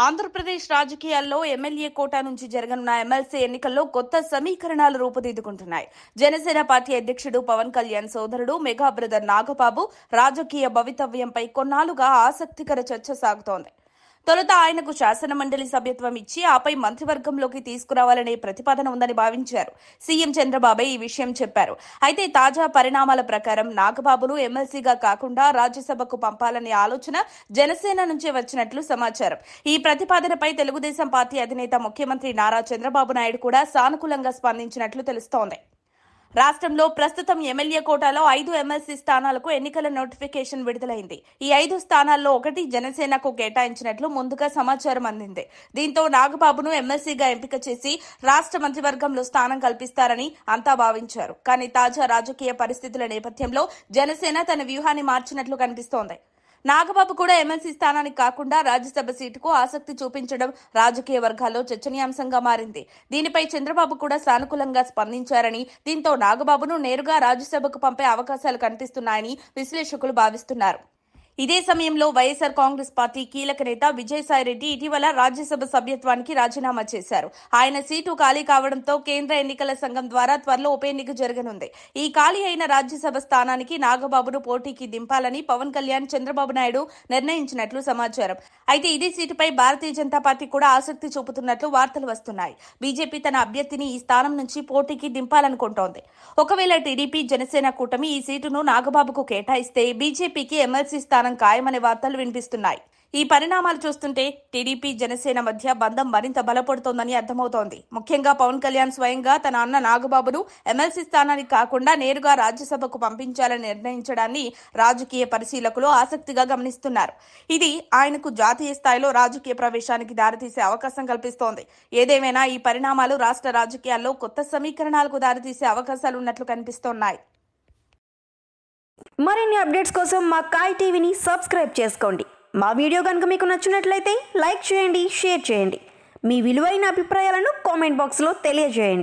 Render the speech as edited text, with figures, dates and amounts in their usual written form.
ఆంధ్రప్రదేశ్ రాజకీయాల్లో MLA quota నుంచి జరగనున్న ఎమ్మెల్సీ ఎన్నికల్లో కొత్త సమీకరణాలు రూపుదిద్దుకుంటున్నాయి. జనసేన పార్టీ అధ్యక్షుడు పవన్ కళ్యాణ్ సోదరుడు మెగా బ్రదర్ నాగబాబు రాజకీయ భవితవ్యంపై కొన్నాళ్లుగా ఆసక్తికర చర్చ సాగుతోంది. తొలుత ఆయనకు శాసనమండలి సభ్యత్వం ఇచ్చి ఆపై మంత్రివర్గంలోకి తీసుకురావాలనే ప్రతిపాదన ఉందని భావించారు. సీఎం చంద్రబాబే ఈ విషయం చెప్పారు. అయితే తాజా పరిణామాల ప్రకారం నాగబాబును ఎమ్మెల్సీగా కాకుండా రాజ్యసభకు పంపాలనే ఆలోచన జనసేన నుంచే వచ్చినట్లు సమాచారం. ఈ ప్రతిపాదనపై తెలుగుదేశం పార్టీ అధినేత ముఖ్యమంత్రి నారా చంద్రబాబు నాయుడు కూడా సానుకూలంగా స్పందించినట్లు తెలుస్తోంది. రాష్ట్రంలో ప్రస్తుతం ఎమ్మెల్యే కోటాలో 5 ఎమ్మెల్సీ స్థానాలకు ఎన్నికల నోటిఫికేషన్ విడుదలైంది. ఈ 5 స్థానాల్లో ఒకటి జనసేనకు కేటాయించినట్లు ముందుగా సమాచారం అందింది. దీంతో నాగబాబును ఎమ్మెల్సీగా ఎంపిక చేసి రాష్ట్ర మంత్రివర్గంలో స్థానం కల్పిస్తారని అంతా భావించారు. కానీ తాజా రాజకీయ పరిస్థితుల నేపథ్యంలో జనసేన తన వ్యూహాన్ని మార్చినట్లు కనిపిస్తోంది. నాగబాబు కూడా ఎమ్మెల్సీ స్థానానికి కాకుండా రాజ్యసభ సీటుకు ఆసక్తి చూపించడం రాజకీయ వర్గాల్లో చర్చనీయాంశంగా మారింది. దీనిపై చంద్రబాబు కూడా సానుకూలంగా స్పందించారని, దీంతో నాగబాబును నేరుగా రాజ్యసభకు పంపే అవకాశాలు కనిపిస్తున్నాయని విశ్లేషకులు భావిస్తున్నారు. ఇదే సమయంలో వైఎస్సార్ కాంగ్రెస్ పార్టీ కీలక నేత విజయసాయిరెడ్డి ఇటీవల రాజ్యసభ సభ్యత్వానికి రాజీనామా చేశారు. ఆయన సీటు ఖాళీ కావడంతో కేంద్ర ఎన్నికల సంఘం ద్వారా త్వరలో ఉప ఎన్నిక జరగనుంది. ఈ ఖాళీ అయిన రాజ్యసభ స్థానానికి నాగబాబును పోటీకి దింపాలని పవన్ కళ్యాణ్, చంద్రబాబు నాయుడు నిర్ణయించినట్లు సమాచారం. అయితే ఇదే సీటుపై భారతీయ జనతా పార్టీ కూడా ఆసక్తి చూపుతున్నట్లు వార్తలు వస్తున్నాయి. బీజేపీ తన అభ్యర్థిని ఈ స్థానం నుంచి పోటీకి దింపాలనుకుంటోంది. ఒకవేళ టీడీపీ, జనసేన కూటమి ఈ సీటును నాగబాబుకు కేటాయిస్తే బీజేపీకి ఎమ్మెల్సీ స్థానం ఖాయమనే వార్తలు వినిపిస్తున్నాయి. ఈ పరిణామాలు చూస్తుంటే టీడీపీ, జనసేన మధ్య బంధం మరింత బలపడుతోందని అర్థమవుతోంది. ముఖ్యంగా పవన్ కళ్యాణ్ స్వయంగా తన అన్న నాగబాబును ఎమ్మెల్సీ స్థానానికి కాకుండా నేరుగా రాజ్యసభకు పంపించాలని నిర్ణయించడాన్ని రాజకీయ పరిశీలకులు ఆసక్తిగా గమనిస్తున్నారు. ఇది ఆయనకు జాతీయ స్థాయిలో రాజకీయ ప్రవేశానికి దారితీసే అవకాశం కల్పిస్తోంది. ఏదేమైనా ఈ పరిణామాలు రాష్ట్ర రాజకీయాల్లో కొత్త సమీకరణాలకు దారితీసే అవకాశాలు ఉన్నట్లు కనిపిస్తున్నాయి. మరిన్ని అప్డేట్స్ కోసం మా కాయ్ టీవీని సబ్స్క్రైబ్ చేసుకోండి. మా వీడియో కనుక మీకు నచ్చినట్లయితే లైక్ చేయండి, షేర్ చేయండి. మీ విలువైన అభిప్రాయాలను కామెంట్ బాక్స్లో తెలియజేయండి.